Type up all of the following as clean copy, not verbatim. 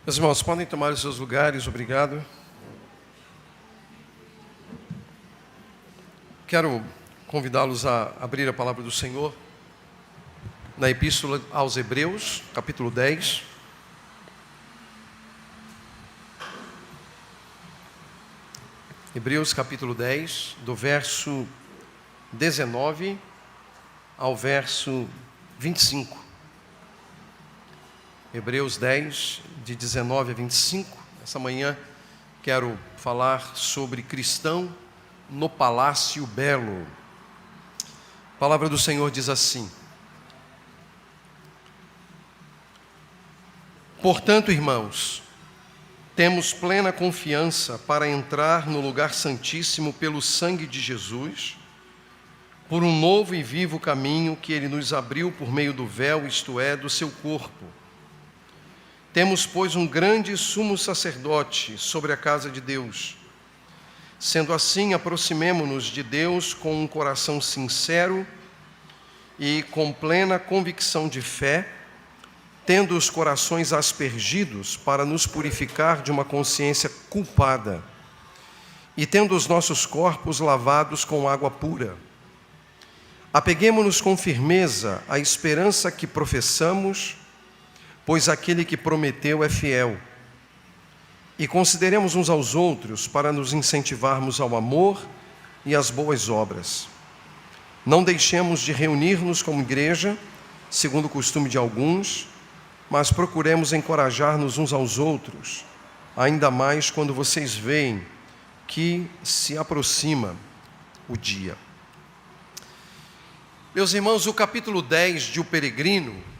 Meus irmãos, podem tomar os seus lugares, obrigado. Quero convidá-los a abrir a palavra do Senhor na Epístola aos Hebreus, capítulo 10. Hebreus, capítulo 10, do verso 19 ao verso 25. Hebreus 10, de 19 a 25. Essa manhã quero falar sobre cristão no Palácio Belo. A palavra do Senhor diz assim: Portanto, irmãos, temos plena confiança para entrar no lugar santíssimo pelo sangue de Jesus, por um novo e vivo caminho que Ele nos abriu por meio do véu, isto é, do seu corpo. Temos, pois, um grande sumo sacerdote sobre a casa de Deus. Sendo assim, aproximemo-nos de Deus com um coração sincero e com plena convicção de fé, tendo os corações aspergidos para nos purificar de uma consciência culpada e tendo os nossos corpos lavados com água pura. Apeguemo-nos com firmeza à esperança que professamos, pois aquele que prometeu é fiel. E consideremos uns aos outros para nos incentivarmos ao amor e às boas obras. Não deixemos de reunir-nos como igreja, segundo o costume de alguns, mas procuremos encorajar-nos uns aos outros, ainda mais quando vocês veem que se aproxima o dia. Meus irmãos, o capítulo 10 de O Peregrino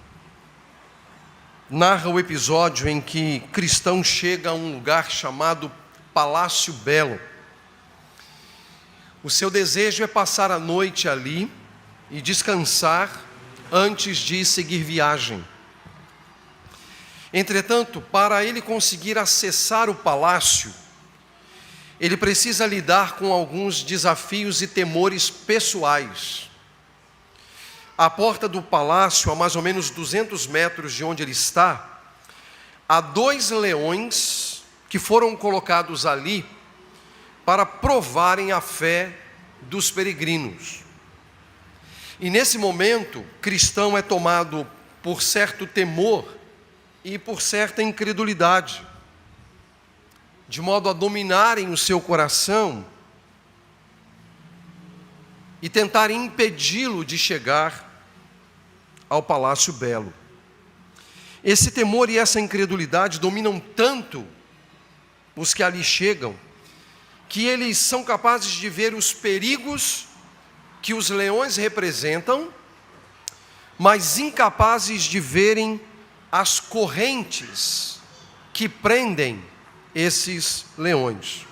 narra o episódio em que cristão chega a um lugar chamado Palácio Belo. O seu desejo é passar a noite ali e descansar antes de seguir viagem. Entretanto, para ele conseguir acessar o palácio, ele precisa lidar com alguns desafios e temores pessoais. À porta do palácio, a mais ou menos 200 metros de onde ele está, há 2 leões que foram colocados ali para provarem a fé dos peregrinos. E nesse momento, cristão é tomado por certo temor e por certa incredulidade, de modo a dominarem o seu coração e tentarem impedi-lo de chegar ao Palácio Belo. Esse temor e essa incredulidade dominam tanto os que ali chegam, que eles são capazes de ver os perigos que os leões representam, mas incapazes de verem as correntes que prendem esses leões.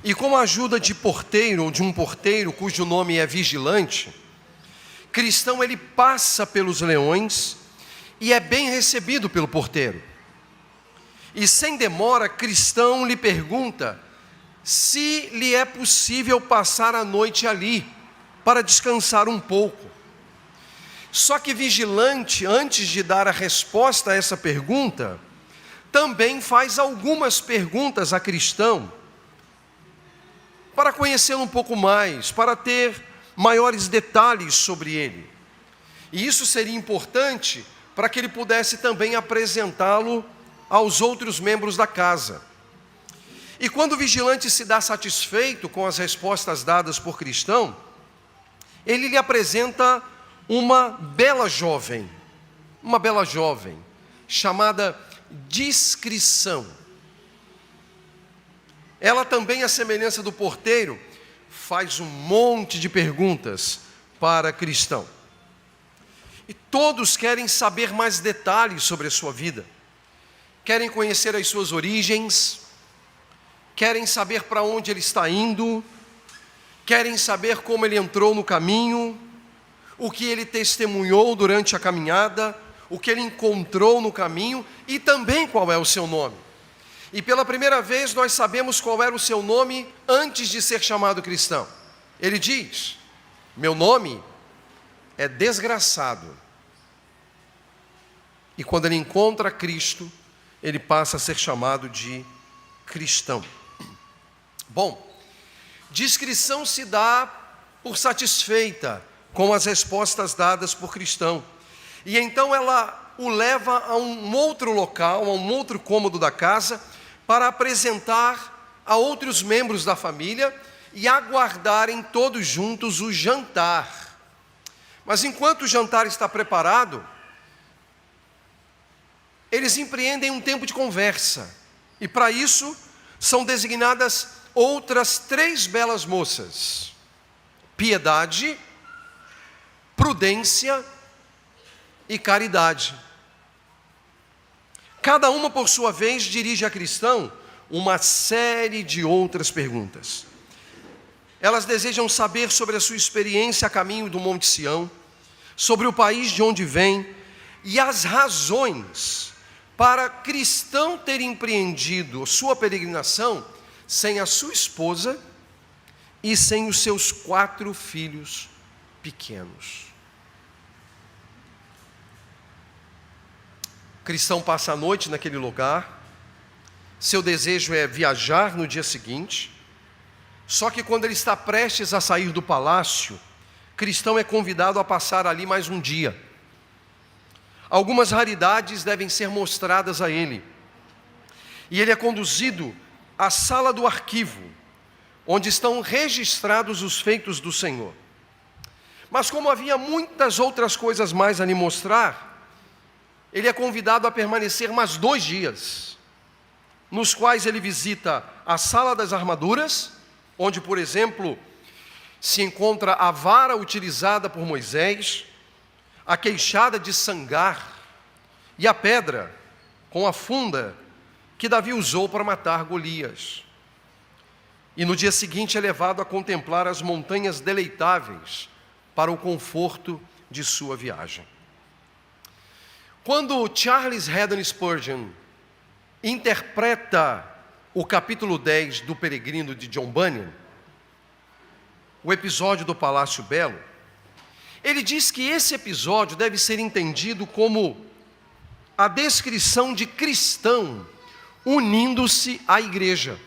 E com a ajuda de porteiro ou de um porteiro cujo nome é vigilante, cristão ele passa pelos leões e é bem recebido pelo porteiro. E sem demora, cristão lhe pergunta se lhe é possível passar a noite ali para descansar um pouco. Só que vigilante, antes de dar a resposta a essa pergunta, também faz algumas perguntas a cristão, para conhecê-lo um pouco mais, para ter maiores detalhes sobre ele. E isso seria importante para que ele pudesse também apresentá-lo aos outros membros da casa. E quando o vigilante se dá satisfeito com as respostas dadas por cristão, ele lhe apresenta uma bela jovem, chamada Discrição. Ela também, à semelhança do porteiro, faz um monte de perguntas para cristão. E todos querem saber mais detalhes sobre a sua vida. Querem conhecer as suas origens, querem saber para onde ele está indo, querem saber como ele entrou no caminho, o que ele testemunhou durante a caminhada, o que ele encontrou no caminho e também qual é o seu nome. E pela primeira vez nós sabemos qual era o seu nome antes de ser chamado cristão. Ele diz: meu nome é desgraçado. E quando ele encontra Cristo, ele passa a ser chamado de cristão. Bom, discrição se dá por satisfeita com as respostas dadas por cristão. E então ela o leva a um outro local, a um outro cômodo da casa, para apresentar a outros membros da família e aguardarem todos juntos o jantar. Mas enquanto o jantar está preparado, eles empreendem um tempo de conversa. E para isso são designadas outras 3 belas moças: piedade, prudência e caridade. Cada uma, por sua vez, dirige a cristão uma série de outras perguntas. Elas desejam saber sobre a sua experiência a caminho do Monte Sião, sobre o país de onde vem e as razões para cristão ter empreendido sua peregrinação sem a sua esposa e sem os seus 4 filhos pequenos. O cristão passa a noite naquele lugar, seu desejo é viajar no dia seguinte, só que quando ele está prestes a sair do palácio, cristão é convidado a passar ali mais um dia. Algumas raridades devem ser mostradas a ele, e ele é conduzido à sala do arquivo, onde estão registrados os feitos do Senhor. Mas como havia muitas outras coisas mais a lhe mostrar, ele é convidado a permanecer mais 2 dias, nos quais ele visita a sala das armaduras, onde, por exemplo, se encontra a vara utilizada por Moisés, a queixada de sangar e a pedra com a funda que Davi usou para matar Golias. E no dia seguinte é levado a contemplar as montanhas deleitáveis para o conforto de sua viagem. Quando Charles Haddon Spurgeon interpreta o capítulo 10 do Peregrino de John Bunyan, o episódio do Palácio Belo, ele diz que esse episódio deve ser entendido como a descrição de cristão unindo-se à igreja.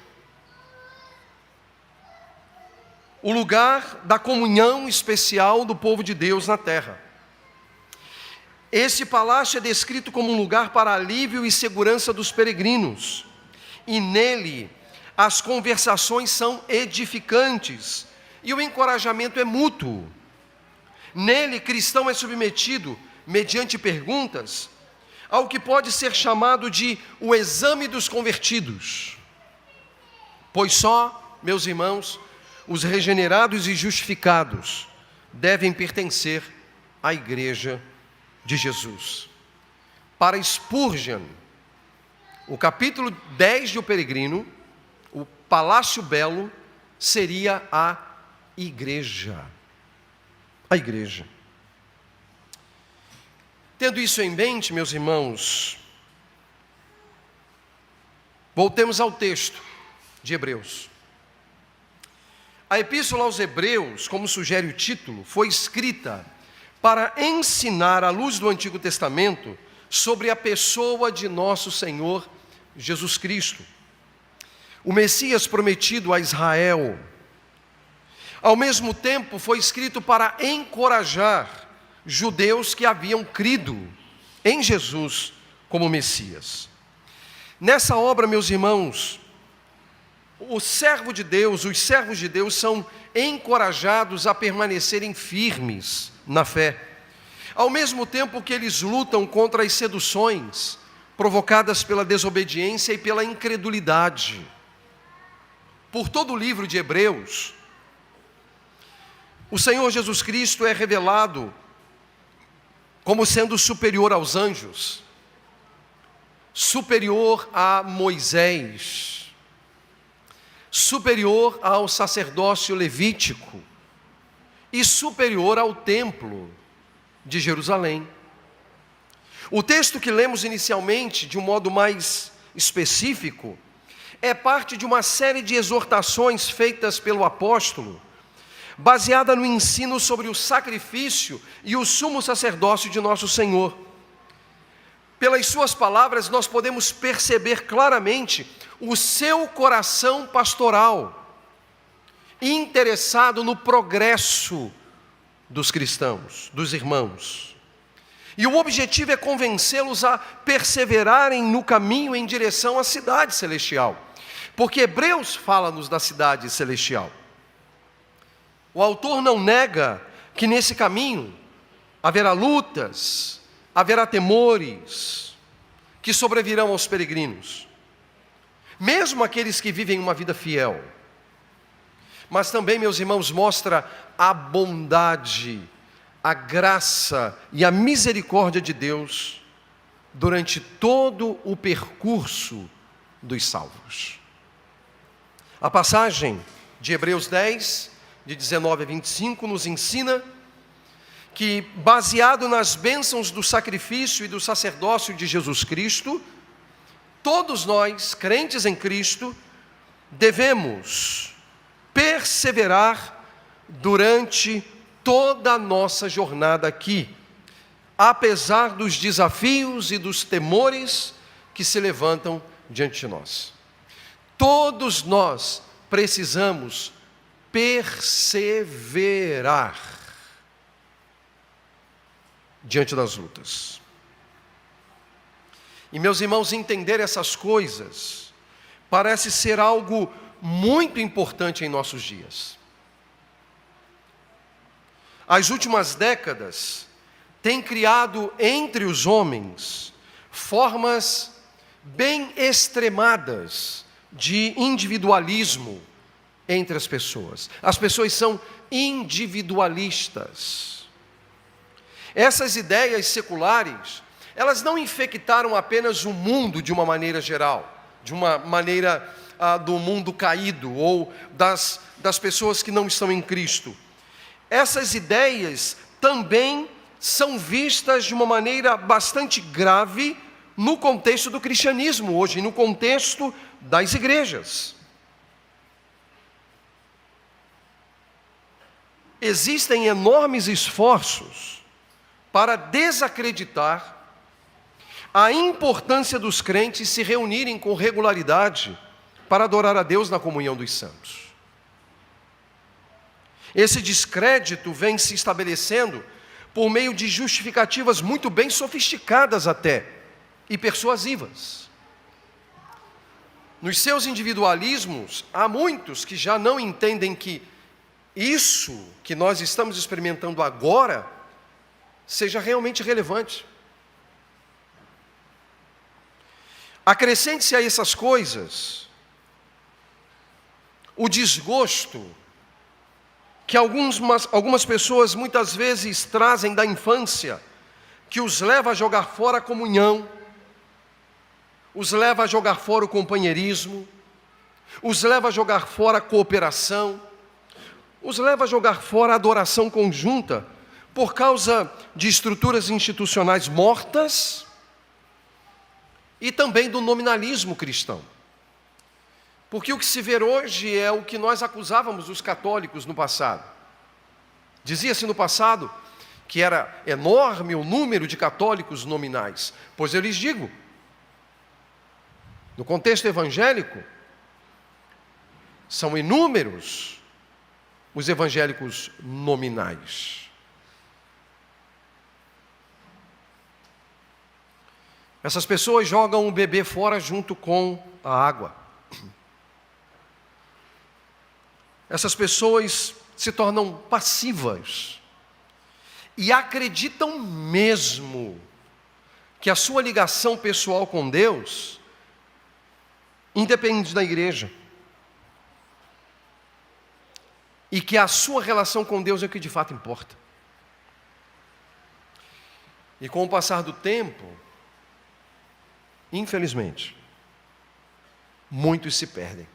O lugar da comunhão especial do povo de Deus na terra. Esse palácio é descrito como um lugar para alívio e segurança dos peregrinos. E nele, as conversações são edificantes e o encorajamento é mútuo. Nele, cristão é submetido, mediante perguntas, ao que pode ser chamado de o exame dos convertidos. Pois só, meus irmãos, os regenerados e justificados devem pertencer à igreja de Jesus. Para Spurgeon, o capítulo 10 de O Peregrino, o Palácio Belo, seria a igreja. A igreja. Tendo isso em mente, meus irmãos, voltemos ao texto de Hebreus. A Epístola aos Hebreus, como sugere o título, foi escrita para ensinar, à luz do Antigo Testamento, sobre a pessoa de nosso Senhor Jesus Cristo, o Messias prometido a Israel. Ao mesmo tempo, foi escrito para encorajar judeus que haviam crido em Jesus como Messias. Nessa obra, meus irmãos, o servo de Deus, os servos de Deus são encorajados a permanecerem firmes na fé, ao mesmo tempo que eles lutam contra as seduções provocadas pela desobediência e pela incredulidade. Por todo o livro de Hebreus, o Senhor Jesus Cristo é revelado como sendo superior aos anjos, superior a Moisés, superior ao sacerdócio levítico e superior ao templo de Jerusalém. O texto que lemos inicialmente, de um modo mais específico, é parte de uma série de exortações feitas pelo apóstolo, baseada no ensino sobre o sacrifício e o sumo sacerdócio de nosso Senhor. pelas suas palavras, nós podemos perceber claramente o seu coração pastoral, interessado no progresso dos cristãos, dos irmãos. E o objetivo é convencê-los a perseverarem no caminho em direção à cidade celestial. Porque Hebreus fala-nos da cidade celestial. O autor não nega que nesse caminho haverá lutas, haverá temores que sobrevirão aos peregrinos, mesmo aqueles que vivem uma vida fiel. Mas também, meus irmãos, mostra a bondade, a graça e a misericórdia de Deus durante todo o percurso dos salvos. A passagem de Hebreus 10, de 19 a 25, nos ensina que, baseado nas bênçãos do sacrifício e do sacerdócio de Jesus Cristo, todos nós, crentes em Cristo, devemos perseverar durante toda a nossa jornada aqui, apesar dos desafios e dos temores que se levantam diante de nós. Todos nós precisamos perseverar diante das lutas. E, meus irmãos, entender essas coisas parece ser algo muito importante em nossos dias. As últimas décadas têm criado entre os homens formas bem extremadas de individualismo entre as pessoas. As pessoas são individualistas. Essas ideias seculares, elas não infectaram apenas o mundo de uma maneira geral, de uma maneira do mundo caído ou das pessoas que não estão em Cristo. Essas ideias também são vistas de uma maneira bastante grave no contexto do cristianismo hoje, no contexto das igrejas. Existem enormes esforços para desacreditar a importância dos crentes se reunirem com regularidade para adorar a Deus na comunhão dos santos. Esse descrédito vem se estabelecendo por meio de justificativas muito bem sofisticadas até, e persuasivas. Nos seus individualismos, há muitos que já não entendem que isso que nós estamos experimentando agora seja realmente relevante. Acrescente-se a essas coisas o desgosto que algumas pessoas muitas vezes trazem da infância, que os leva a jogar fora a comunhão, os leva a jogar fora o companheirismo, os leva a jogar fora a cooperação, os leva a jogar fora a adoração conjunta, por causa de estruturas institucionais mortas e também do nominalismo cristão. Porque o que se vê hoje é o que nós acusávamos os católicos no passado. Dizia-se no passado que era enorme o número de católicos nominais. Pois eu lhes digo, no contexto evangélico, são inúmeros os evangélicos nominais. Essas pessoas jogam o bebê fora junto com a água. Essas pessoas se tornam passivas e acreditam mesmo que a sua ligação pessoal com Deus independe da igreja. E que a sua relação com Deus é o que de fato importa. E com o passar do tempo, infelizmente, muitos se perdem.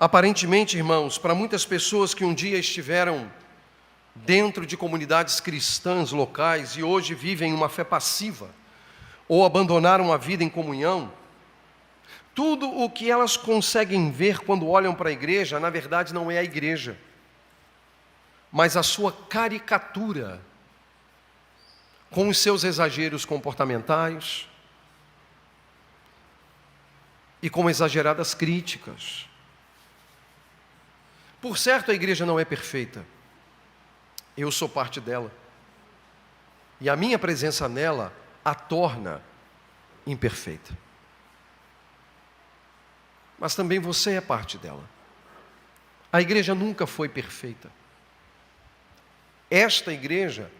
Aparentemente, irmãos, para muitas pessoas que um dia estiveram dentro de comunidades cristãs locais e hoje vivem uma fé passiva, ou abandonaram a vida em comunhão, tudo o que elas conseguem ver quando olham para a igreja, na verdade não é a igreja, mas a sua caricatura com os seus exageros comportamentais e com exageradas críticas. Por certo, a igreja não é perfeita. Eu sou parte dela. E a minha presença nela a torna imperfeita. Mas também você é parte dela. A igreja nunca foi perfeita. Esta igreja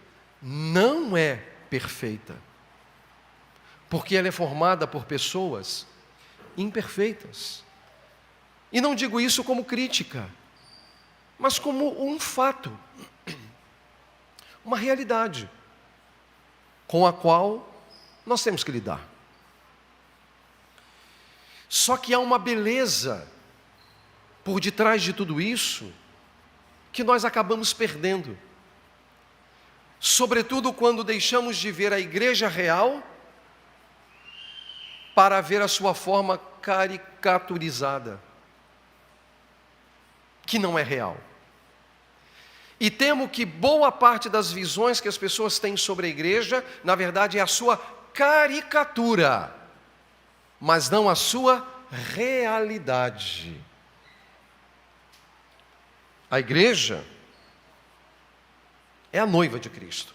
não é perfeita, porque ela é formada por pessoas imperfeitas. E não digo isso como crítica, mas como um fato, uma realidade, com a qual nós temos que lidar. Só que há uma beleza por detrás de tudo isso que nós acabamos perdendo. Sobretudo quando deixamos de ver a igreja real para ver a sua forma caricaturizada, que não é real. E temo que boa parte das visões que as pessoas têm sobre a igreja, na verdade é a sua caricatura, mas não a sua realidade. A igreja é a noiva de Cristo.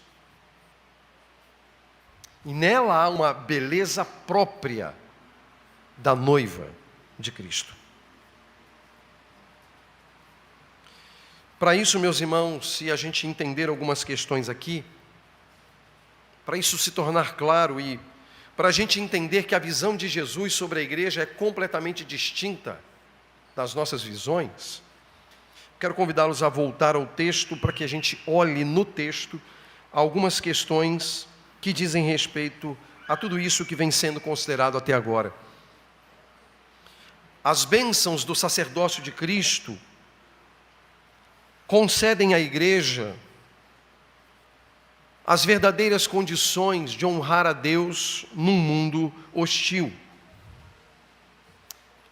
E nela há uma beleza própria da noiva de Cristo. Para isso, meus irmãos, se a gente entender algumas questões aqui, para isso se tornar claro e para a gente entender que a visão de Jesus sobre a igreja é completamente distinta das nossas visões, quero convidá-los a voltar ao texto para que a gente olhe no texto algumas questões que dizem respeito a tudo isso que vem sendo considerado até agora. As bênçãos do sacerdócio de Cristo concedem à igreja as verdadeiras condições de honrar a Deus num mundo hostil.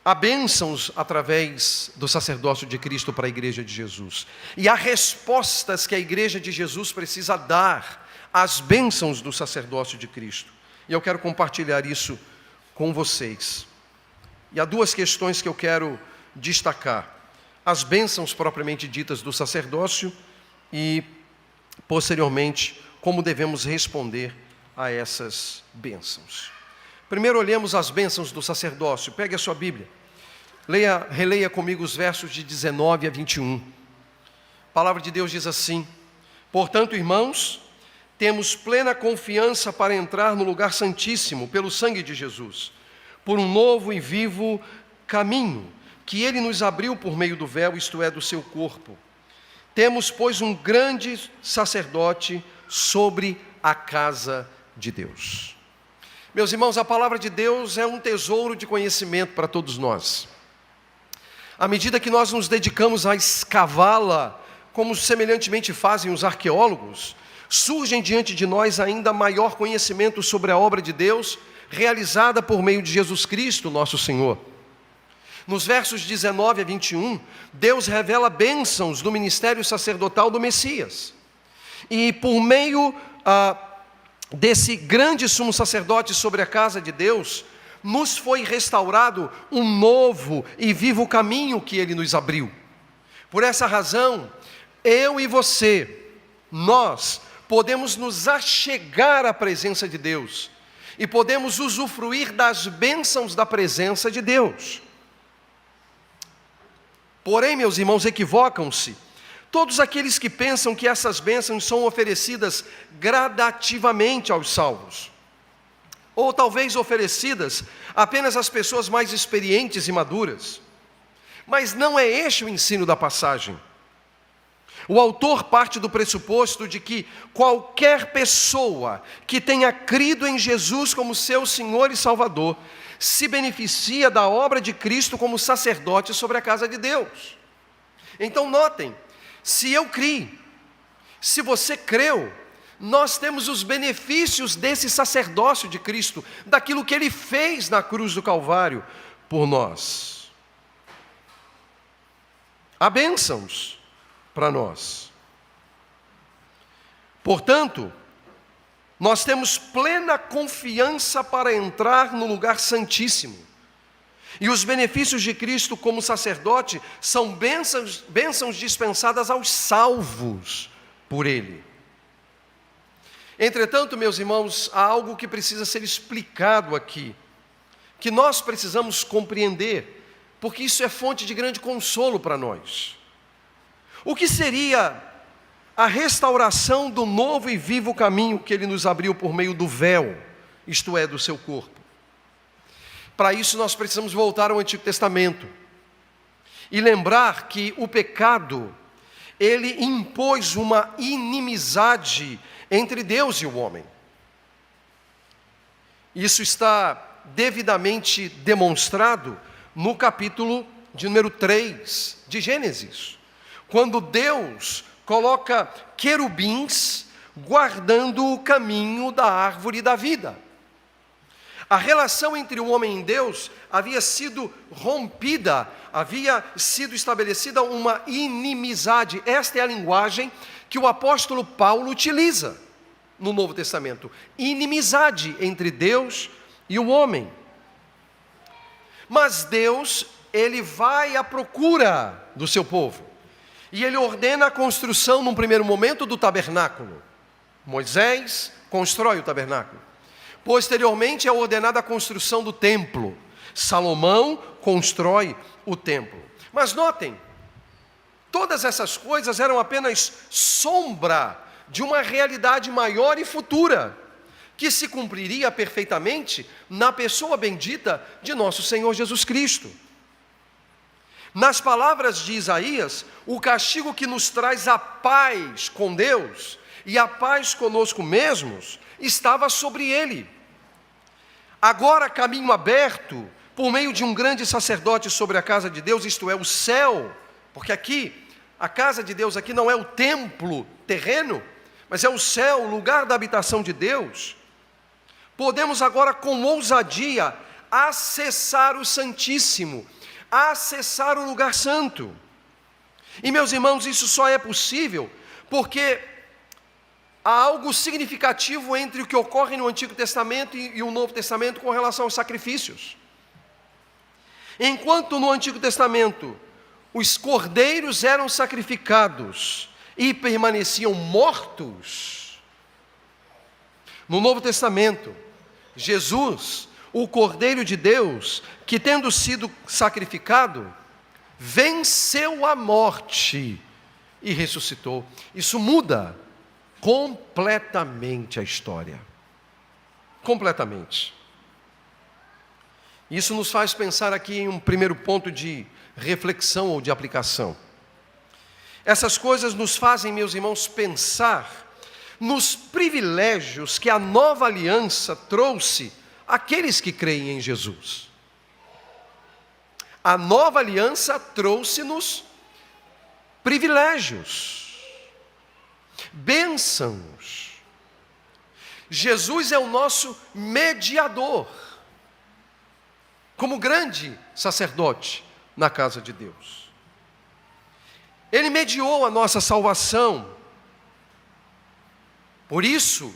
Há bênçãos através do sacerdócio de Cristo para a igreja de Jesus. E há respostas que a igreja de Jesus precisa dar às bênçãos do sacerdócio de Cristo. E eu quero compartilhar isso com vocês. E há duas questões que eu quero destacar: as bênçãos propriamente ditas do sacerdócio e, posteriormente, como devemos responder a essas bênçãos. Primeiro olhemos as bênçãos do sacerdócio. Pegue a sua Bíblia. Releia comigo os versos de 19 a 21. A palavra de Deus diz assim: portanto, irmãos, temos plena confiança para entrar no lugar santíssimo pelo sangue de Jesus, por um novo e vivo caminho que Ele nos abriu por meio do véu, isto é, do seu corpo. Temos, pois, um grande sacerdote sobre a casa de Deus. Meus irmãos, a palavra de Deus é um tesouro de conhecimento para todos nós. À medida que nós nos dedicamos a escavá-la, como semelhantemente fazem os arqueólogos, surgem diante de nós ainda maior conhecimento sobre a obra de Deus, realizada por meio de Jesus Cristo, nosso Senhor. Nos versos 19 a 21, Deus revela bênçãos do ministério sacerdotal do Messias. E por meio desse grande sumo sacerdote sobre a casa de Deus, nos foi restaurado um novo e vivo caminho que Ele nos abriu. Por essa razão, eu e você, nós podemos nos achegar à presença de Deus e podemos usufruir das bênçãos da presença de Deus. Porém, meus irmãos, equivocam-se todos aqueles que pensam que essas bênçãos são oferecidas gradativamente aos salvos, ou talvez oferecidas apenas às pessoas mais experientes e maduras. Mas não é este o ensino da passagem. O autor parte do pressuposto de que qualquer pessoa que tenha crido em Jesus como seu Senhor e Salvador se beneficia da obra de Cristo como sacerdote sobre a casa de Deus. Então notem, se eu criei, se você creu, nós temos os benefícios desse sacerdócio de Cristo, daquilo que Ele fez na cruz do Calvário por nós. Há bênçãos para nós. Portanto, nós temos plena confiança para entrar no lugar santíssimo. E os benefícios de Cristo como sacerdote são bênçãos dispensadas aos salvos por Ele. Entretanto, meus irmãos, há algo que precisa ser explicado aqui, que nós precisamos compreender, porque isso é fonte de grande consolo para nós. O que seria a restauração do novo e vivo caminho que Ele nos abriu por meio do véu, isto é, do seu corpo? Para isso nós precisamos voltar ao Antigo Testamento e lembrar que o pecado, ele impôs uma inimizade entre Deus e o homem. Isso está devidamente demonstrado no capítulo de número 3 de Gênesis, quando Deus coloca querubins guardando o caminho da árvore da vida. A relação entre o homem e Deus havia sido rompida, havia sido estabelecida uma inimizade. Esta é a linguagem que o apóstolo Paulo utiliza no Novo Testamento. Inimizade entre Deus e o homem. Mas Deus, Ele vai à procura do seu povo. E Ele ordena a construção, num primeiro momento, do tabernáculo. Moisés constrói o tabernáculo. Posteriormente é ordenada a construção do templo. Salomão constrói o templo. Mas notem, todas essas coisas eram apenas sombra de uma realidade maior e futura, que se cumpriria perfeitamente na pessoa bendita de nosso Senhor Jesus Cristo. Nas palavras de Isaías, o castigo que nos traz a paz com Deus e a paz conosco mesmos estava sobre ele. Agora, caminho aberto, por meio de um grande sacerdote sobre a casa de Deus, isto é, o céu, porque aqui, a casa de Deus aqui não é o templo terreno, mas é o céu, o lugar da habitação de Deus. Podemos agora, com ousadia, acessar o Santíssimo, acessar o lugar santo. E, meus irmãos, isso só é possível porque há algo significativo entre o que ocorre no Antigo Testamento e o Novo Testamento com relação aos sacrifícios. Enquanto no Antigo Testamento os cordeiros eram sacrificados e permaneciam mortos, no Novo Testamento, Jesus, o Cordeiro de Deus, que tendo sido sacrificado, venceu a morte e ressuscitou. Isso muda completamente a história. Completamente. Isso nos faz pensar aqui em um primeiro ponto de reflexão ou de aplicação. Essas coisas nos fazem, meus irmãos, pensar nos privilégios que a nova aliança trouxe àqueles que creem em Jesus. A nova aliança trouxe-nos privilégios, bênçãos. Jesus é o nosso mediador, como grande sacerdote na casa de Deus. Ele mediou a nossa salvação. Por isso,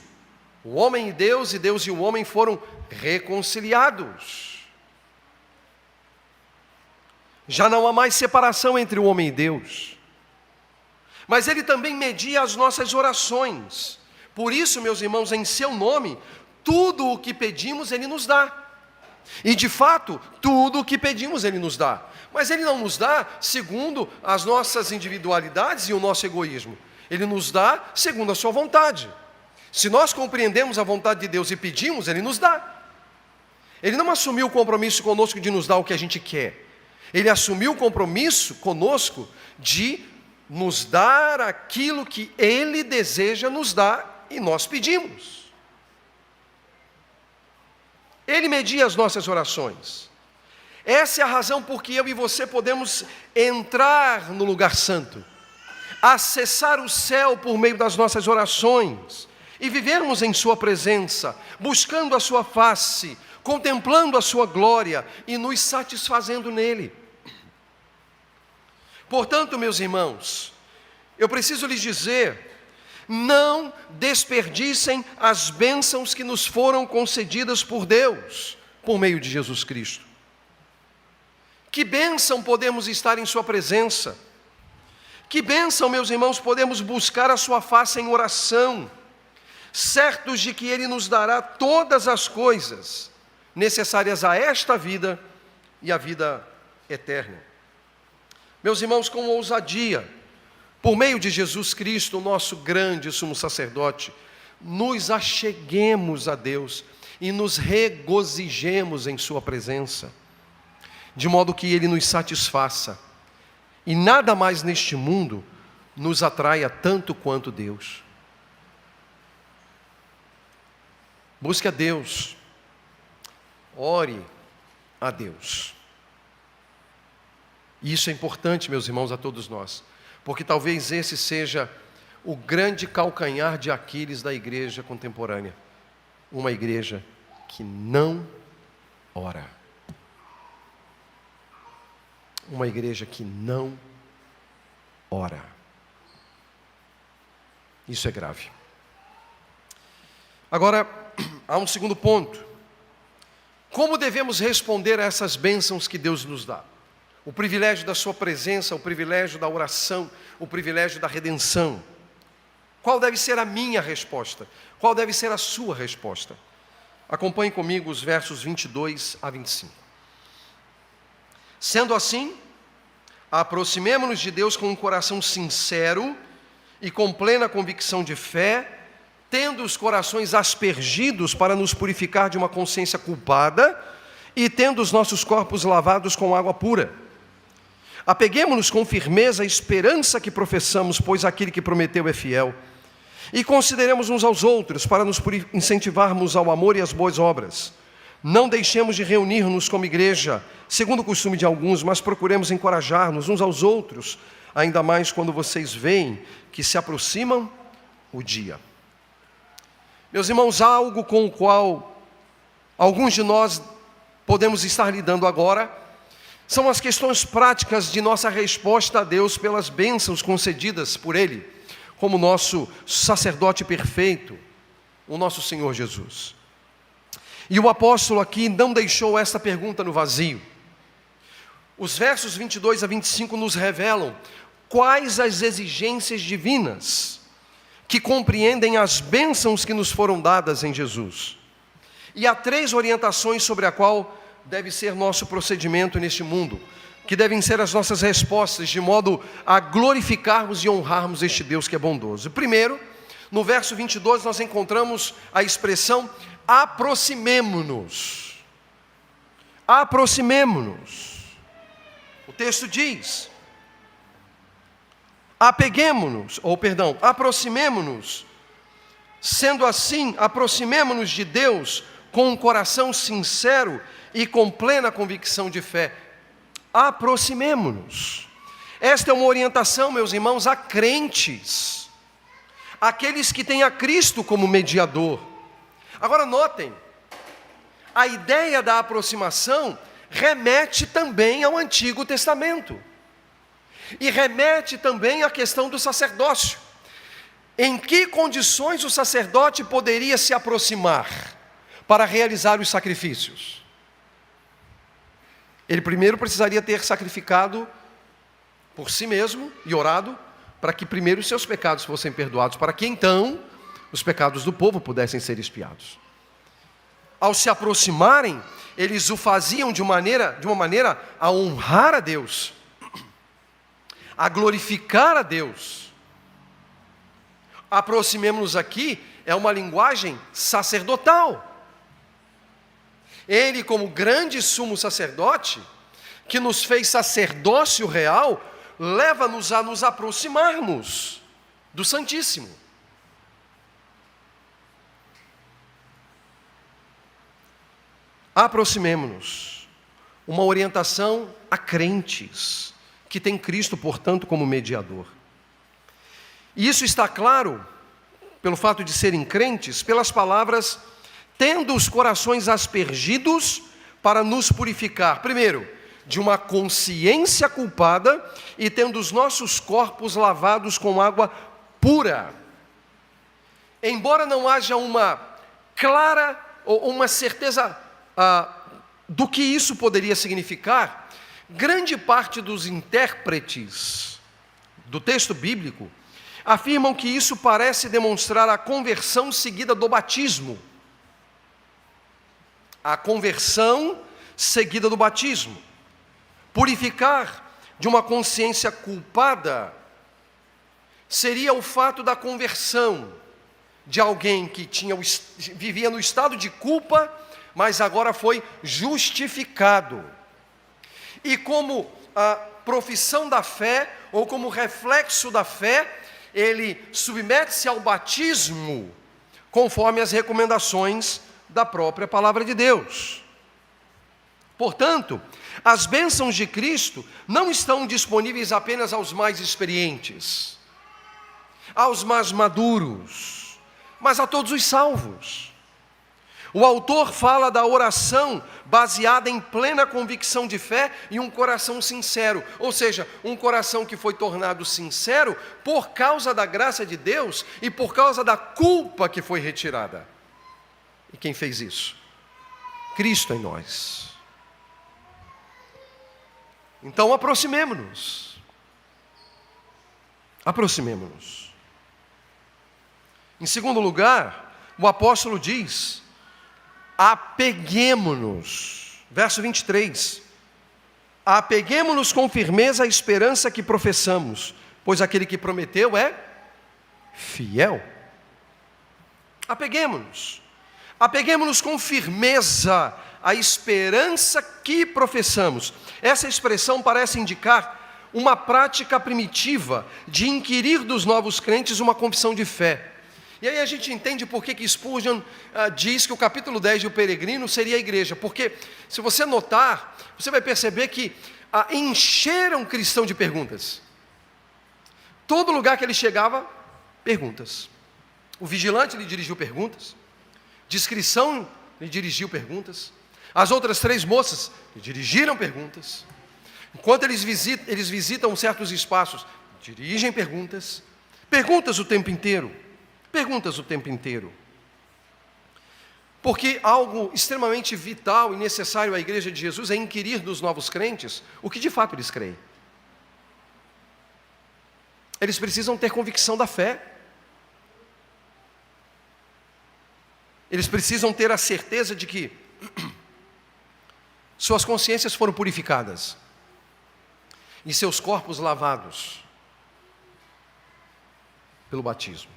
o homem e Deus e o homem foram reconciliados. Já não há mais separação entre o homem e Deus. Mas Ele também media as nossas orações. Por isso, meus irmãos, em seu nome, tudo o que pedimos Ele nos dá. E de fato, tudo o que pedimos Ele nos dá. Mas Ele não nos dá segundo as nossas individualidades e o nosso egoísmo. Ele nos dá segundo a sua vontade. Se nós compreendemos a vontade de Deus e pedimos, Ele nos dá. Ele não assumiu o compromisso conosco de nos dar o que a gente quer. Ele assumiu o compromisso conosco de nos dar aquilo que Ele deseja nos dar e nós pedimos. Ele media as nossas orações. Essa é a razão por que eu e você podemos entrar no lugar santo, acessar o céu por meio das nossas orações e vivermos em sua presença, buscando a sua face, contemplando a sua glória e nos satisfazendo nele. Portanto, meus irmãos, eu preciso lhes dizer Não desperdicem as bênçãos que nos foram concedidas por Deus, por meio de Jesus Cristo. Que bênção podemos estar em sua presença. Que bênção, meus irmãos, podemos buscar a sua face em oração, certos de que Ele nos dará todas as coisas necessárias a esta vida e a vida eterna. Meus irmãos, com ousadia, por meio de Jesus Cristo, o nosso grande sumo sacerdote, nos acheguemos a Deus e nos regozijemos em sua presença, de modo que Ele nos satisfaça, e nada mais neste mundo nos atraia tanto quanto Deus. Busque a Deus, ore a Deus. E isso é importante, meus irmãos, a todos nós, porque talvez esse seja o grande calcanhar de Aquiles da igreja contemporânea. Uma igreja que não ora. Uma igreja que não ora. Isso é grave. Agora, há um segundo ponto. Como devemos responder a essas bênçãos que Deus nos dá? O privilégio da sua presença, o privilégio da oração, o privilégio da redenção. Qual deve ser a minha resposta? Qual deve ser a sua resposta? Acompanhe comigo os versos 22 a 25. Sendo assim, aproximemo-nos de Deus com um coração sincero e com plena convicção de fé, tendo os corações aspergidos para nos purificar de uma consciência culpada e tendo os nossos corpos lavados com água pura. Apeguemo-nos com firmeza à esperança que professamos, pois aquele que prometeu é fiel. E consideremos uns aos outros para nos incentivarmos ao amor e às boas obras. Não deixemos de reunir-nos como igreja, segundo o costume de alguns, mas procuremos encorajar-nos uns aos outros, ainda mais quando vocês veem que se aproximam o dia. Meus irmãos, há algo com o qual alguns de nós podemos estar lidando agora, são as questões práticas de nossa resposta a Deus pelas bênçãos concedidas por Ele, como nosso sacerdote perfeito, o nosso Senhor Jesus. E o apóstolo aqui não deixou esta pergunta no vazio. Os versos 22 a 25 nos revelam quais as exigências divinas que compreendem as bênçãos que nos foram dadas em Jesus. E há 3 orientações sobre a qual deve ser nosso procedimento neste mundo, que devem ser as nossas respostas, de modo a glorificarmos e honrarmos este Deus que é bondoso. Primeiro, no verso 22, nós encontramos a expressão aproximemo-nos. Aproximemo-nos. O texto diz, aproximemo-nos. Sendo assim, aproximemo-nos de Deus com um coração sincero e com plena convicção de fé. Aproximemo-nos. Esta é uma orientação, meus irmãos, a crentes, aqueles que têm a Cristo como mediador. Agora notem, a ideia da aproximação remete também ao Antigo Testamento. E remete também à questão do sacerdócio. Em que condições o sacerdote poderia se aproximar para realizar os sacrifícios? Ele primeiro precisaria ter sacrificado por si mesmo e orado para que primeiro os seus pecados fossem perdoados, para que então os pecados do povo pudessem ser expiados. Ao se aproximarem, eles o faziam de uma maneira a honrar a Deus, a glorificar a Deus. Aproximemo-nos aqui é uma linguagem sacerdotal. Ele, como grande sumo sacerdote, que nos fez sacerdócio real, leva-nos a nos aproximarmos do Santíssimo. Aproximemo-nos. Uma orientação a crentes, que tem Cristo, portanto, como mediador. E isso está claro, pelo fato de serem crentes, pelas palavras, tendo os corações aspergidos para nos purificar, primeiro, de uma consciência culpada, e tendo os nossos corpos lavados com água pura. embora não haja uma clara ou uma certeza do que isso poderia significar, grande parte dos intérpretes do texto bíblico afirmam que isso parece demonstrar a conversão seguida do batismo. A conversão seguida do batismo. Purificar de uma consciência culpada seria o fato da conversão de alguém que vivia no estado de culpa, mas agora foi justificado. E como a profissão da fé, ou como reflexo da fé, ele submete-se ao batismo, conforme as recomendações da própria palavra de Deus. Portanto, as bênçãos de Cristo não estão disponíveis apenas aos mais experientes, aos mais maduros, mas a todos os salvos. O autor fala da oração baseada em plena convicção de fé e um coração sincero, ou seja, um coração que foi tornado sincero por causa da graça de Deus e por causa da culpa que foi retirada. E quem fez isso? Cristo em nós. Então aproximemo-nos. Aproximemo-nos. Em segundo lugar, o apóstolo diz: apeguemo-nos. Verso 23. Apeguemo-nos com firmeza à esperança que professamos, pois aquele que prometeu é fiel. Apeguemo-nos. Apeguemo-nos com firmeza à esperança que professamos. Essa expressão parece indicar uma prática primitiva de inquirir dos novos crentes uma confissão de fé. E aí a gente entende por que Spurgeon diz que o capítulo 10 de O Peregrino seria a igreja. Porque, se você notar, você vai perceber que encheram o cristão de perguntas. Todo lugar que ele chegava, perguntas. O vigilante lhe dirigiu perguntas. Discrição lhe dirigiu perguntas. As outras 3 moças lhe dirigiram perguntas. Enquanto eles visitam certos espaços, dirigem perguntas. Perguntas o tempo inteiro. Perguntas o tempo inteiro. Porque algo extremamente vital e necessário à igreja de Jesus é inquirir dos novos crentes o que de fato eles creem. Eles precisam ter convicção da fé. Eles precisam ter a certeza de que suas consciências foram purificadas e seus corpos lavados pelo batismo.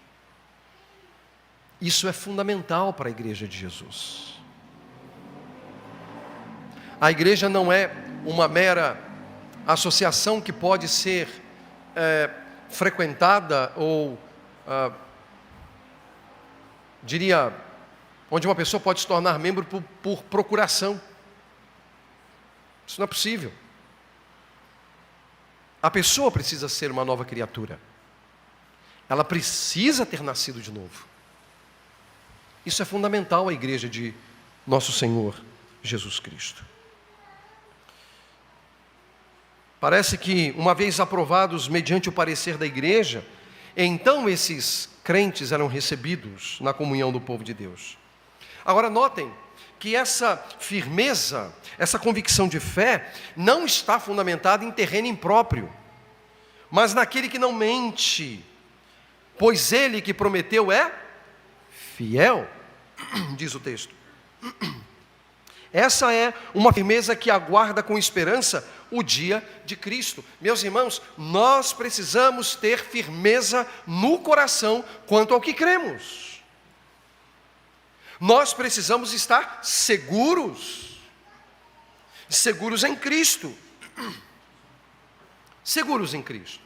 Isso é fundamental para a igreja de Jesus. A igreja não é uma mera associação que pode ser frequentada ou, onde uma pessoa pode se tornar membro por procuração. Isso não é possível. A pessoa precisa ser uma nova criatura. Ela precisa ter nascido de novo. Isso é fundamental à igreja de nosso Senhor Jesus Cristo. Parece que, uma vez aprovados mediante o parecer da igreja, então esses crentes eram recebidos na comunhão do povo de Deus. Agora notem que essa firmeza, essa convicção de fé, não está fundamentada em terreno impróprio, mas naquele que não mente, pois ele que prometeu é fiel, diz o texto. Essa é uma firmeza que aguarda com esperança o dia de Cristo. Meus irmãos, nós precisamos ter firmeza no coração quanto ao que cremos. Nós precisamos estar seguros em Cristo. Seguros em Cristo.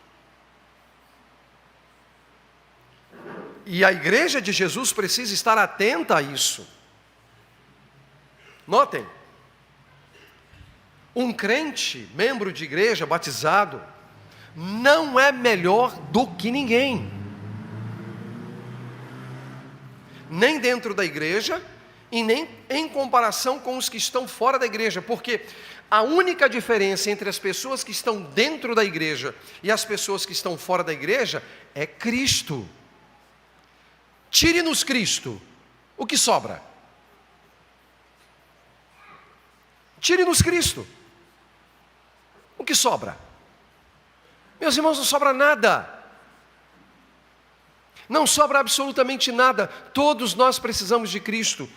E a igreja de Jesus precisa estar atenta a isso. Notem, um crente, membro de igreja, batizado, não é melhor do que ninguém. Nem dentro da igreja e nem em comparação com os que estão fora da igreja, porque a única diferença entre as pessoas que estão dentro da igreja e as pessoas que estão fora da igreja é Cristo. Tire-nos Cristo, o que sobra? Tire-nos Cristo, o que sobra? Meus irmãos, não sobra nada. Não sobra absolutamente nada. Todos nós precisamos de Cristo.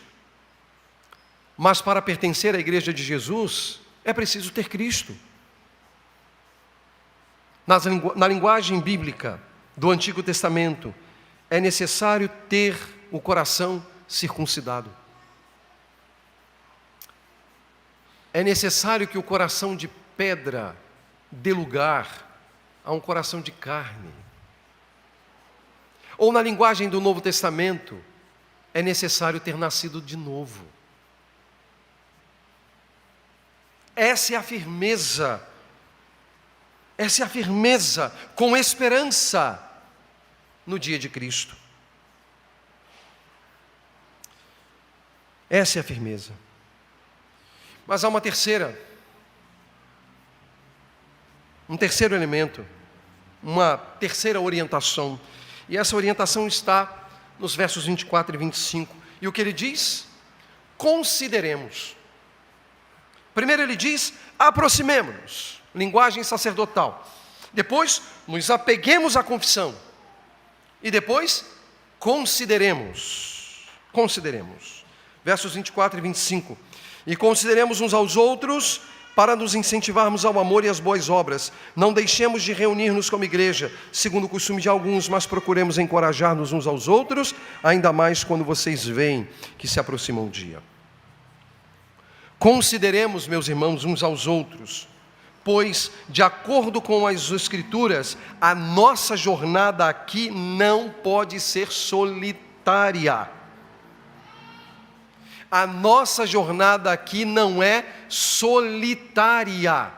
Mas para pertencer à igreja de Jesus, é preciso ter Cristo. Na linguagem bíblica do Antigo Testamento, é necessário ter o coração circuncidado. É necessário que o coração de pedra dê lugar a um coração de carne. Ou na linguagem do Novo Testamento, é necessário ter nascido de novo. Essa é a firmeza com esperança no dia de Cristo. Essa é a firmeza. Mas há um terceiro elemento, uma terceira orientação. E essa orientação está nos versos 24 e 25. E o que ele diz? Consideremos. Primeiro ele diz, aproximemo-nos, linguagem sacerdotal. Depois, nos apeguemos à confissão. E depois, consideremos. Versos 24 e 25. E consideremos uns aos outros para nos incentivarmos ao amor e às boas obras. Não deixemos de reunir-nos como igreja, segundo o costume de alguns, mas procuremos encorajar-nos uns aos outros, ainda mais quando vocês veem que se aproxima o dia. Consideremos, meus irmãos, uns aos outros, pois, de acordo com as Escrituras, a nossa jornada aqui não pode ser solitária. A nossa jornada aqui não é solitária.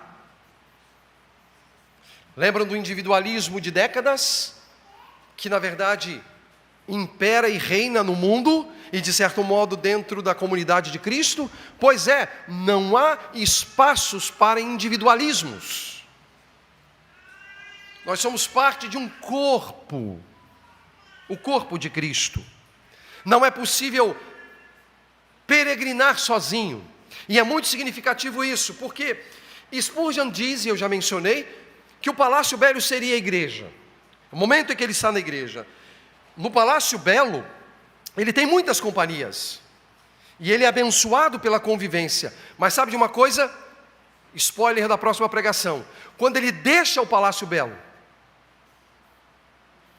Lembram do individualismo de décadas? Que na verdade impera e reina no mundo e de certo modo dentro da comunidade de Cristo? Pois é, não há espaços para individualismos. Nós somos parte de um corpo, o corpo de Cristo. Não é possível peregrinar sozinho. E é muito significativo isso, porque Spurgeon diz, e eu já mencionei, que o Palácio Belo seria a igreja. O momento em que ele está na igreja. No Palácio Belo, ele tem muitas companhias. E ele é abençoado pela convivência. Mas sabe de uma coisa? Spoiler da próxima pregação. Quando ele deixa o Palácio Belo,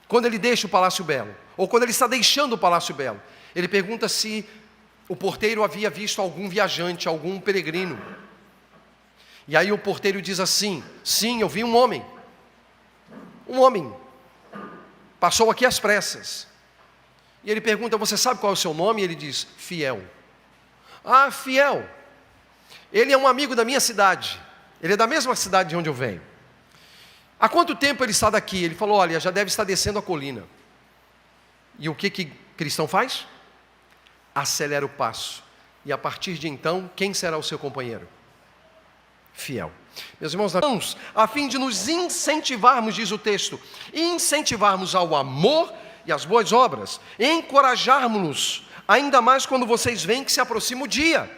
ou quando ele está deixando o Palácio Belo, ele pergunta se o porteiro havia visto algum viajante, algum peregrino. E aí o porteiro diz assim, sim, eu vi um homem. Passou aqui às pressas. E ele pergunta, você sabe qual é o seu nome? E ele diz, Fiel. Ah, Fiel. Ele é um amigo da minha cidade. Ele é da mesma cidade de onde eu venho. Há quanto tempo ele está daqui? Ele falou, olha, já deve estar descendo a colina. E o que cristão faz? Acelera o passo. E a partir de então, quem será o seu companheiro? Fiel. Meus irmãos, a fim de nos incentivarmos, diz o texto, incentivarmos ao amor e às boas obras, encorajarmos-nos, ainda mais quando vocês veem que se aproxima o dia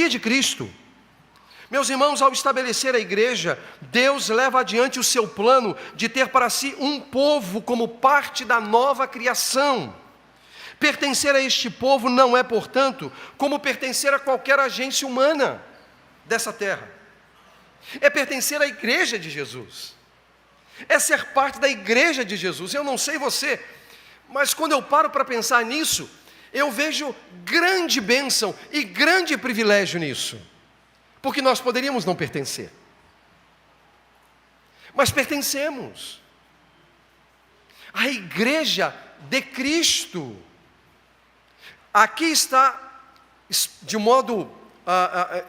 de Cristo. Meus irmãos, ao estabelecer a igreja, Deus leva adiante o seu plano de ter para si um povo como parte da nova criação. Pertencer a este povo não é, portanto, como pertencer a qualquer agência humana dessa terra. É pertencer à igreja de Jesus. É ser parte da igreja de Jesus. Eu não sei você, mas quando eu paro para pensar nisso, eu vejo grande bênção e grande privilégio nisso. Porque nós poderíamos não pertencer. Mas pertencemos. A igreja de Cristo. Aqui está, de modo,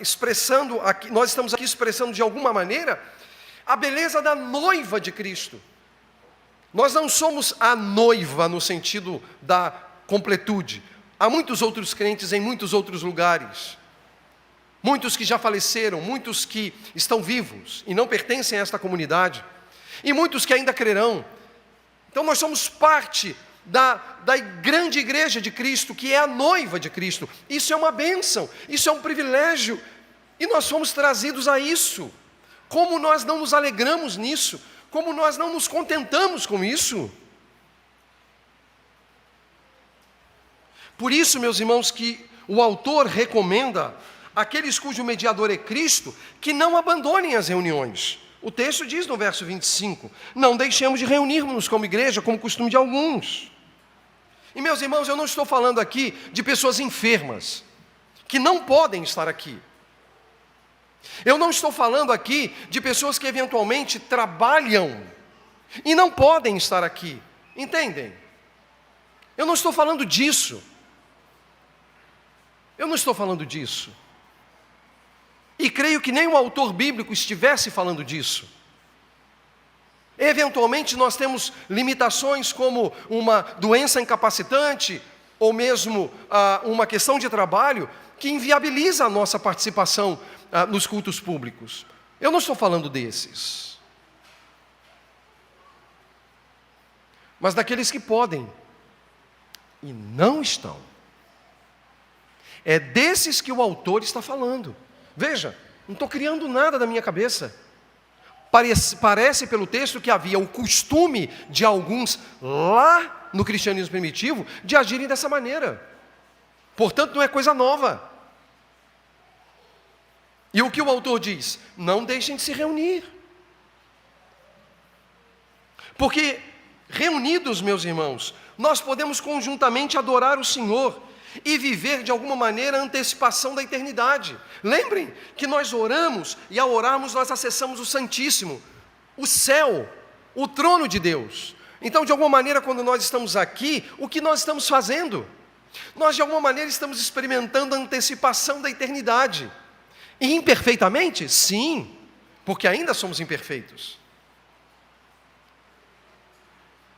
expressando, aqui, nós estamos aqui expressando de alguma maneira, a beleza da noiva de Cristo. Nós não somos a noiva no sentido da completude. Há muitos outros crentes em muitos outros lugares. Muitos que já faleceram, muitos que estão vivos e não pertencem a esta comunidade. E muitos que ainda crerão. Então nós somos parte da grande igreja de Cristo, que é a noiva de Cristo. Isso é uma bênção, isso é um privilégio, e nós fomos trazidos a isso. Como nós não nos alegramos nisso? Como nós não nos contentamos com isso? Por isso, meus irmãos, que o autor recomenda aqueles cujo mediador é Cristo, que não abandonem as reuniões. O texto diz no verso 25, não deixemos de reunirmos-nos como igreja, como costume de alguns. E meus irmãos, eu não estou falando aqui de pessoas enfermas, que não podem estar aqui. Eu não estou falando aqui de pessoas que eventualmente trabalham e não podem estar aqui. Entendem? Eu não estou falando disso. Eu não estou falando disso. E creio que nem o autor bíblico estivesse falando disso. Eventualmente nós temos limitações como uma doença incapacitante, ou mesmo uma questão de trabalho, que inviabiliza a nossa participação nos cultos públicos. Eu não estou falando desses. Mas daqueles que podem e não estão. É desses que o autor está falando. Veja, não estou criando nada da minha cabeça. Parece pelo texto que havia o costume de alguns lá no cristianismo primitivo de agirem dessa maneira. Portanto, não é coisa nova. E o que o autor diz? Não deixem de se reunir. Porque reunidos, meus irmãos, nós podemos conjuntamente adorar o Senhor e viver de alguma maneira a antecipação da eternidade. Lembrem que nós oramos, e ao orarmos nós acessamos o Santíssimo, o céu, o trono de Deus. Então, de alguma maneira, quando nós estamos aqui, o que nós estamos fazendo? Nós, de alguma maneira, estamos experimentando a antecipação da eternidade. E imperfeitamente? Sim, porque ainda somos imperfeitos.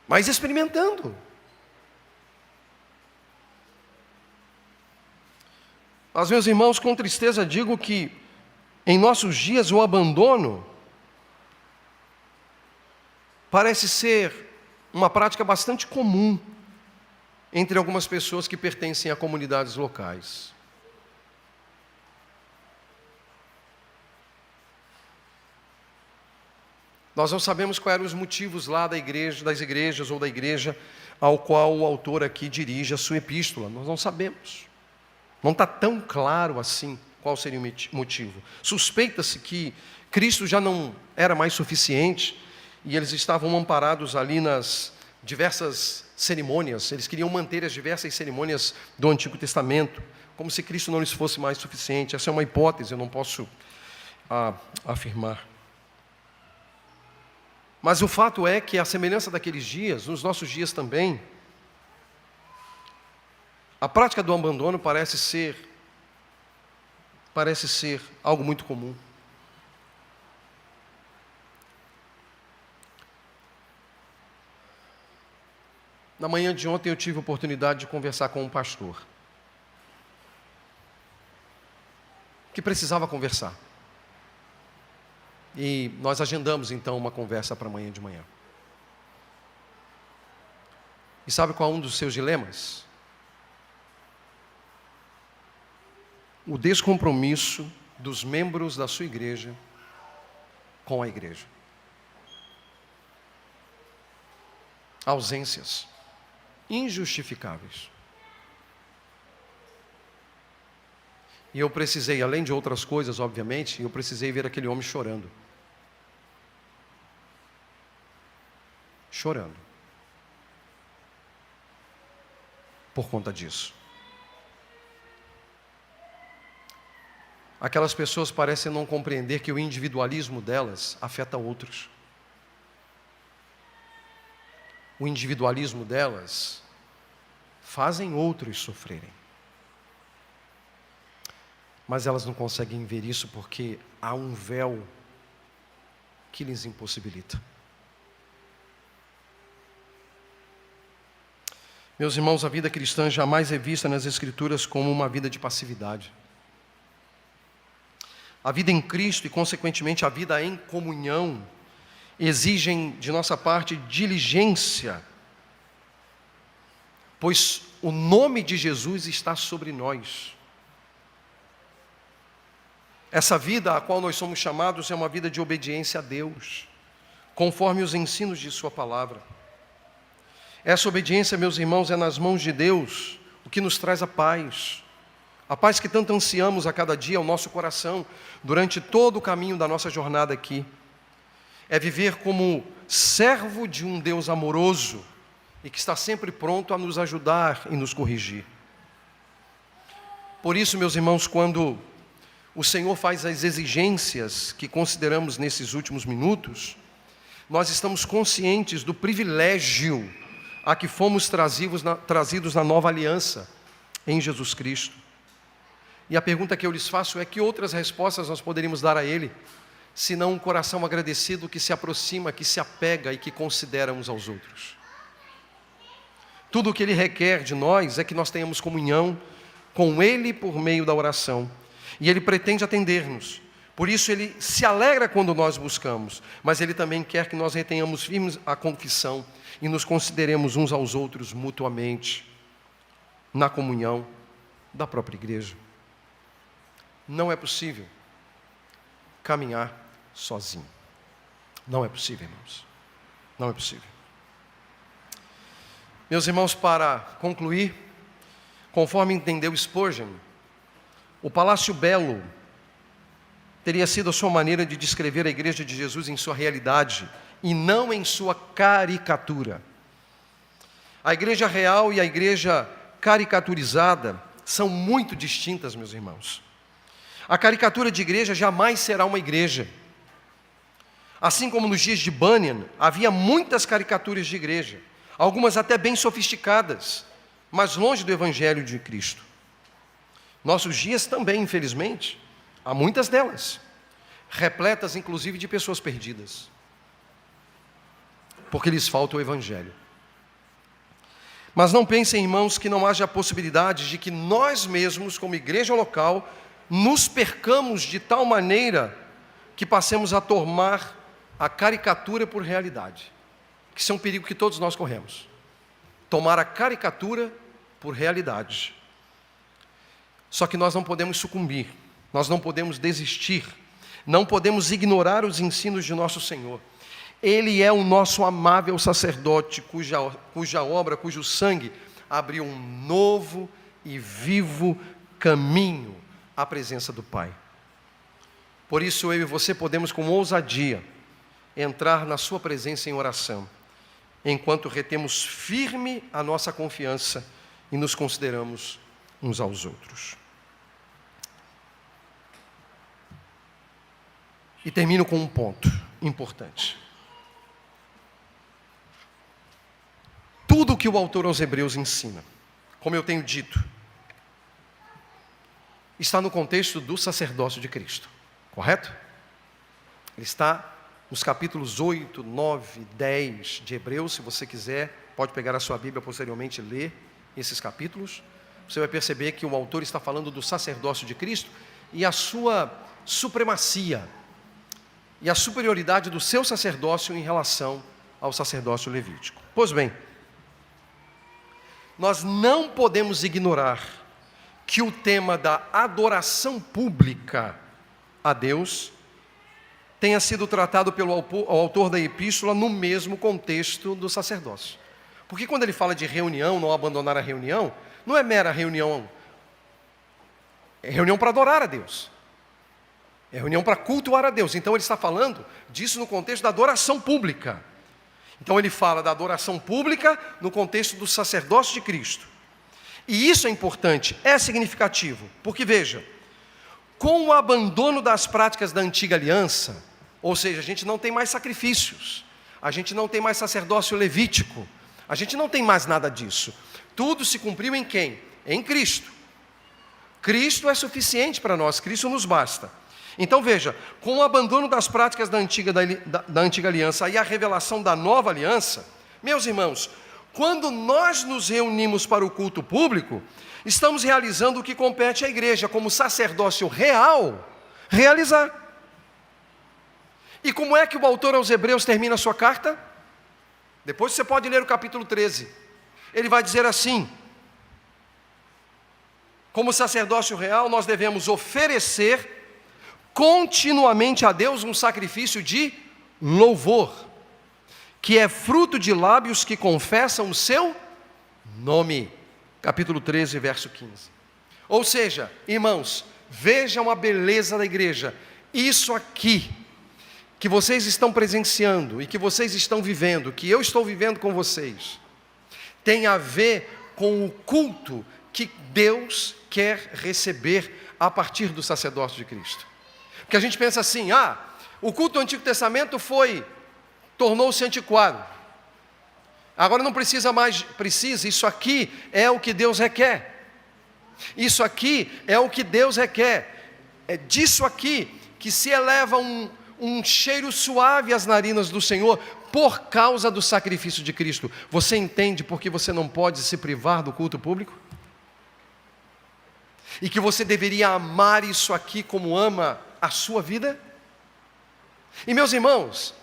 Mas experimentando. Mas, meus irmãos, com tristeza digo que em nossos dias o abandono parece ser uma prática bastante comum entre algumas pessoas que pertencem a comunidades locais. Nós não sabemos quais eram os motivos lá das igrejas ou da igreja ao qual o autor aqui dirige a sua epístola. Nós não sabemos. Não está tão claro assim qual seria o motivo. Suspeita-se que Cristo já não era mais suficiente e eles estavam amparados ali nas diversas cerimônias. Eles queriam manter as diversas cerimônias do Antigo Testamento, como se Cristo não lhes fosse mais suficiente. Essa é uma hipótese, eu não posso afirmar. Mas o fato é que, à semelhança daqueles dias, nos nossos dias também, a prática do abandono parece ser algo muito comum. Na manhã de ontem eu tive a oportunidade de conversar com um pastor que precisava conversar. E nós agendamos então uma conversa para amanhã de manhã. E sabe qual é um dos seus dilemas? O descompromisso dos membros da sua igreja com a igreja. Ausências injustificáveis. E eu precisei, além de outras coisas, obviamente, eu precisei ver aquele homem chorando. Chorando. Por conta disso. Aquelas pessoas parecem não compreender que o individualismo delas afeta outros. O individualismo delas fazem outros sofrerem. Mas elas não conseguem ver isso porque há um véu que lhes impossibilita. Meus irmãos, a vida cristã jamais é vista nas Escrituras como uma vida de passividade. A vida em Cristo e, consequentemente, a vida em comunhão exigem de nossa parte diligência pois o nome de Jesus está sobre nós. Essa vida a qual nós somos chamados é uma vida de obediência a Deus, conforme os ensinos de sua palavra. Essa obediência, meus irmãos, é nas mãos de Deus, o que nos traz a paz que tanto ansiamos a cada dia ao nosso coração, durante todo o caminho da nossa jornada aqui. É viver como servo de um Deus amoroso e que está sempre pronto a nos ajudar e nos corrigir. Por isso, meus irmãos, quando o Senhor faz as exigências que consideramos nesses últimos minutos, nós estamos conscientes do privilégio a que fomos trazidos na nova aliança em Jesus Cristo. E a pergunta que eu lhes faço é: que outras respostas nós poderíamos dar a Ele, senão um coração agradecido que se aproxima, que se apega e que considera uns aos outros? Tudo o que Ele requer de nós é que nós tenhamos comunhão com Ele por meio da oração. E Ele pretende atender-nos. Por isso Ele se alegra quando nós buscamos, mas Ele também quer que nós retenhamos firmes a confissão e nos consideremos uns aos outros mutuamente, na comunhão da própria igreja. Não é possível caminhar sozinho. Não é possível, irmãos. Não é possível. Meus irmãos, para concluir, conforme entendeu Spurgeon, o Palácio Belo teria sido a sua maneira de descrever a Igreja de Jesus em sua realidade e não em sua caricatura. A Igreja real e a Igreja caricaturizada são muito distintas, meus irmãos. A caricatura de igreja jamais será uma igreja. Assim como nos dias de Bunyan, havia muitas caricaturas de igreja, algumas até bem sofisticadas, mas longe do Evangelho de Cristo. Nossos dias também, infelizmente, há muitas delas, repletas inclusive de pessoas perdidas, porque lhes falta o Evangelho. Mas não pensem, irmãos, que não haja a possibilidade de que nós mesmos, como igreja local, nos percamos de tal maneira que passemos a tomar a caricatura por realidade. Que isso é um perigo que todos nós corremos. Tomar a caricatura por realidade. Só que nós não podemos sucumbir, nós não podemos desistir, não podemos ignorar os ensinos de nosso Senhor. Ele é o nosso amável sacerdote, cuja obra, cujo sangue abriu um novo e vivo caminho à presença do Pai. Por isso eu e você podemos com ousadia entrar na sua presença em oração, enquanto retemos firme a nossa confiança e nos consideramos uns aos outros. E termino com um ponto importante. Tudo o que o autor aos Hebreus ensina, como eu tenho dito, está no contexto do sacerdócio de Cristo, correto? Ele está nos capítulos 8, 9, 10 de Hebreus. Se você quiser, pode pegar a sua Bíblia posteriormente e ler esses capítulos. Você vai perceber que o autor está falando do sacerdócio de Cristo e a sua supremacia e a superioridade do seu sacerdócio em relação ao sacerdócio levítico. Pois bem, nós não podemos ignorar que o tema da adoração pública a Deus tenha sido tratado pelo autor da epístola no mesmo contexto do sacerdócio. Porque quando ele fala de reunião, não abandonar a reunião, não é mera reunião, é reunião para adorar a Deus, é reunião para cultuar a Deus. Então ele está falando disso no contexto da adoração pública. Então ele fala da adoração pública no contexto do sacerdócio de Cristo. E isso é importante, é significativo, porque veja, com o abandono das práticas da antiga aliança, ou seja, a gente não tem mais sacrifícios, a gente não tem mais sacerdócio levítico, a gente não tem mais nada disso. Tudo se cumpriu em quem? Em Cristo. Cristo é suficiente para nós, Cristo nos basta. Então veja, com o abandono das práticas da antiga aliança e a revelação da nova aliança, meus irmãos, quando nós nos reunimos para o culto público, estamos realizando o que compete à igreja, como sacerdócio real, realizar. E como é que o autor aos Hebreus termina a sua carta? Depois você pode ler o capítulo 13. Ele vai dizer assim: como sacerdócio real, nós devemos oferecer continuamente a Deus um sacrifício de louvor, que é fruto de lábios que confessam o seu nome. Capítulo 13, verso 15. Ou seja, irmãos, vejam a beleza da igreja. Isso aqui, que vocês estão presenciando e que vocês estão vivendo, que eu estou vivendo com vocês, tem a ver com o culto que Deus quer receber a partir do sacerdócio de Cristo. Porque a gente pensa assim: o culto do Antigo Testamento tornou-se antiquado. Agora não precisa mais, isso aqui é o que Deus requer. Isso aqui é o que Deus requer. É disso aqui que se eleva um cheiro suave às narinas do Senhor, por causa do sacrifício de Cristo. Você entende por que você não pode se privar do culto público? E que você deveria amar isso aqui como ama a sua vida? E meus irmãos,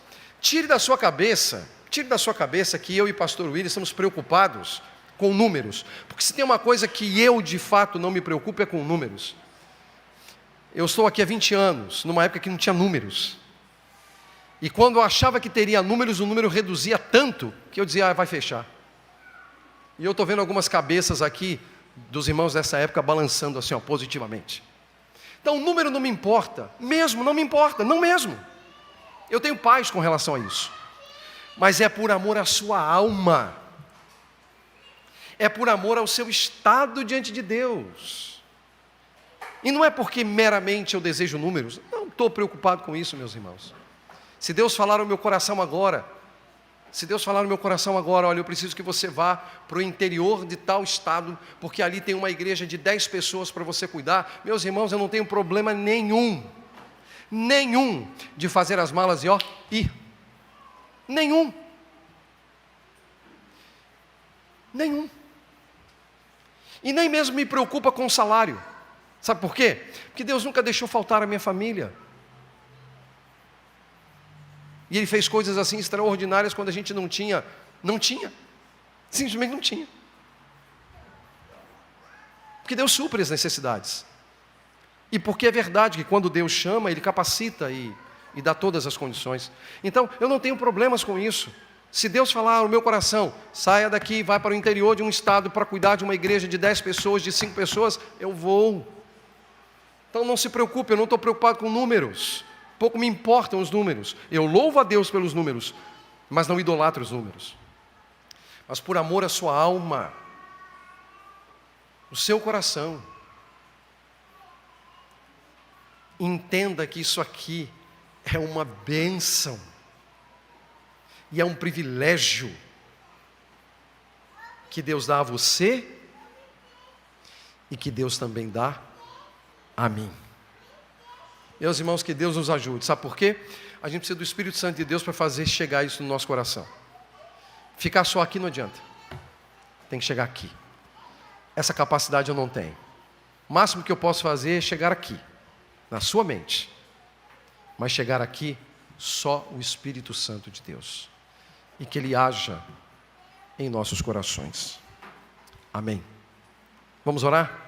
tire da sua cabeça que eu e pastor Willis estamos preocupados com números. Porque se tem uma coisa que eu de fato não me preocupo é com números. Eu estou aqui há 20 anos, numa época que não tinha números. E quando eu achava que teria números, o número reduzia tanto que eu dizia: vai fechar. E eu estou vendo algumas cabeças aqui dos irmãos dessa época balançando assim, positivamente. Então o número não me importa, mesmo, não me importa, não mesmo. Eu tenho paz com relação a isso. Mas é por amor à sua alma. É por amor ao seu estado diante de Deus. E não é porque meramente eu desejo números. Não estou preocupado com isso, meus irmãos. Se Deus falar no meu coração agora, olha, eu preciso que você vá para o interior de tal estado, porque ali tem uma igreja de 10 pessoas para você cuidar. Meus irmãos, eu não tenho problema nenhum de fazer as malas e ir. Nenhum. E nem mesmo me preocupa com o salário. Sabe por quê? Porque Deus nunca deixou faltar a minha família. E Ele fez coisas assim extraordinárias quando a gente não tinha. Simplesmente não tinha. Porque Deus supre as necessidades. E porque é verdade que quando Deus chama, Ele capacita e dá todas as condições. Então, eu não tenho problemas com isso. Se Deus falar no meu coração: saia daqui, vai para o interior de um estado para cuidar de uma igreja de 10 pessoas, de 5 pessoas, eu vou. Então não se preocupe, eu não estou preocupado com números. Pouco me importam os números. Eu louvo a Deus pelos números, mas não idolatro os números. Mas por amor à sua alma, o seu coração, entenda que isso aqui é uma bênção. E é um privilégio que Deus dá a você e que Deus também dá a mim. Meus irmãos, que Deus nos ajude. Sabe por quê? A gente precisa do Espírito Santo de Deus para fazer chegar isso no nosso coração. Ficar só aqui não adianta. Tem que chegar aqui. Essa capacidade eu não tenho. O máximo que eu posso fazer é chegar aqui, na sua mente. Mas chegar aqui, só o Espírito Santo de Deus. E que Ele haja em nossos corações. Amém. Vamos orar?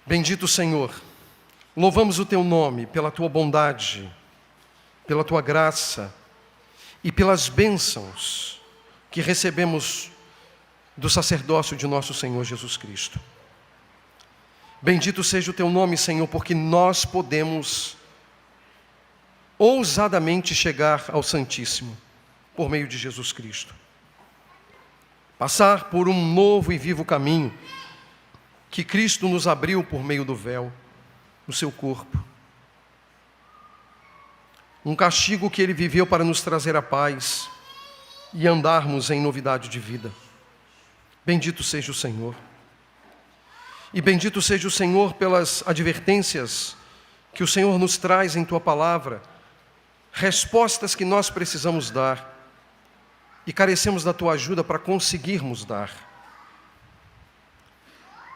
Bendito Senhor, louvamos o Teu nome pela Tua bondade, pela Tua graça e pelas bênçãos que recebemos do sacerdócio de nosso Senhor Jesus Cristo. Bendito seja o Teu nome, Senhor, porque nós podemos ousadamente chegar ao Santíssimo por meio de Jesus Cristo. Passar por um novo e vivo caminho que Cristo nos abriu por meio do véu, no seu corpo. Um castigo que Ele viveu para nos trazer a paz e andarmos em novidade de vida. Bendito seja o Senhor. E bendito seja o Senhor pelas advertências que o Senhor nos traz em Tua palavra, respostas que nós precisamos dar e carecemos da Tua ajuda para conseguirmos dar.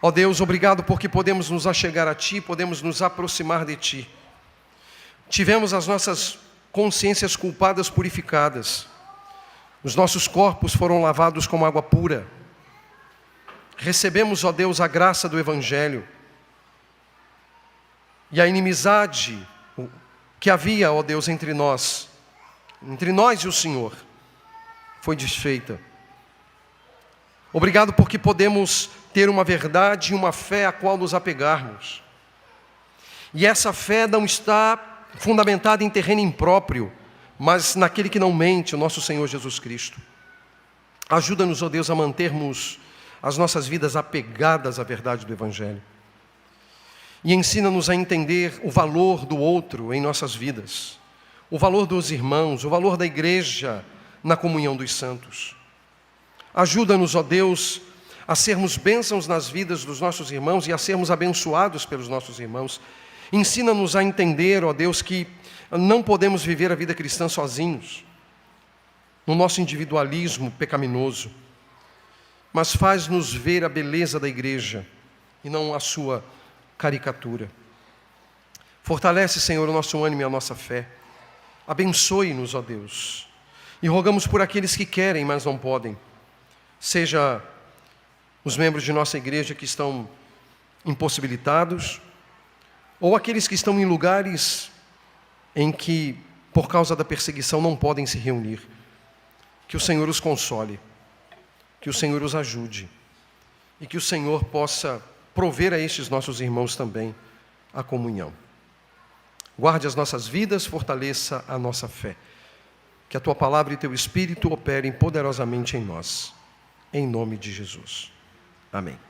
Ó Deus, obrigado porque podemos nos achegar a Ti, podemos nos aproximar de Ti. Tivemos as nossas consciências culpadas purificadas. Os nossos corpos foram lavados com água pura. Recebemos, ó Deus, a graça do Evangelho. E a inimizade que havia, ó Deus, entre nós e o Senhor, foi desfeita. Obrigado porque podemos ter uma verdade e uma fé a qual nos apegarmos. E essa fé não está fundamentada em terreno impróprio, mas naquele que não mente, o nosso Senhor Jesus Cristo. Ajuda-nos, ó Deus, a mantermos as nossas vidas apegadas à verdade do Evangelho. E ensina-nos a entender o valor do outro em nossas vidas, o valor dos irmãos, o valor da igreja na comunhão dos santos. Ajuda-nos, ó Deus, a sermos bênçãos nas vidas dos nossos irmãos e a sermos abençoados pelos nossos irmãos. Ensina-nos a entender, ó Deus, que não podemos viver a vida cristã sozinhos, no nosso individualismo pecaminoso, mas faz-nos ver a beleza da igreja e não a sua caricatura. Fortalece, Senhor, o nosso ânimo e a nossa fé. Abençoe-nos, ó Deus. E rogamos por aqueles que querem, mas não podem. Seja os membros de nossa igreja que estão impossibilitados, ou aqueles que estão em lugares em que, por causa da perseguição, não podem se reunir. Que o Senhor os console, que o Senhor os ajude, e que o Senhor possa prover a estes nossos irmãos também a comunhão. Guarde as nossas vidas, fortaleça a nossa fé. Que a Tua palavra e Teu Espírito operem poderosamente em nós. Em nome de Jesus. Amém.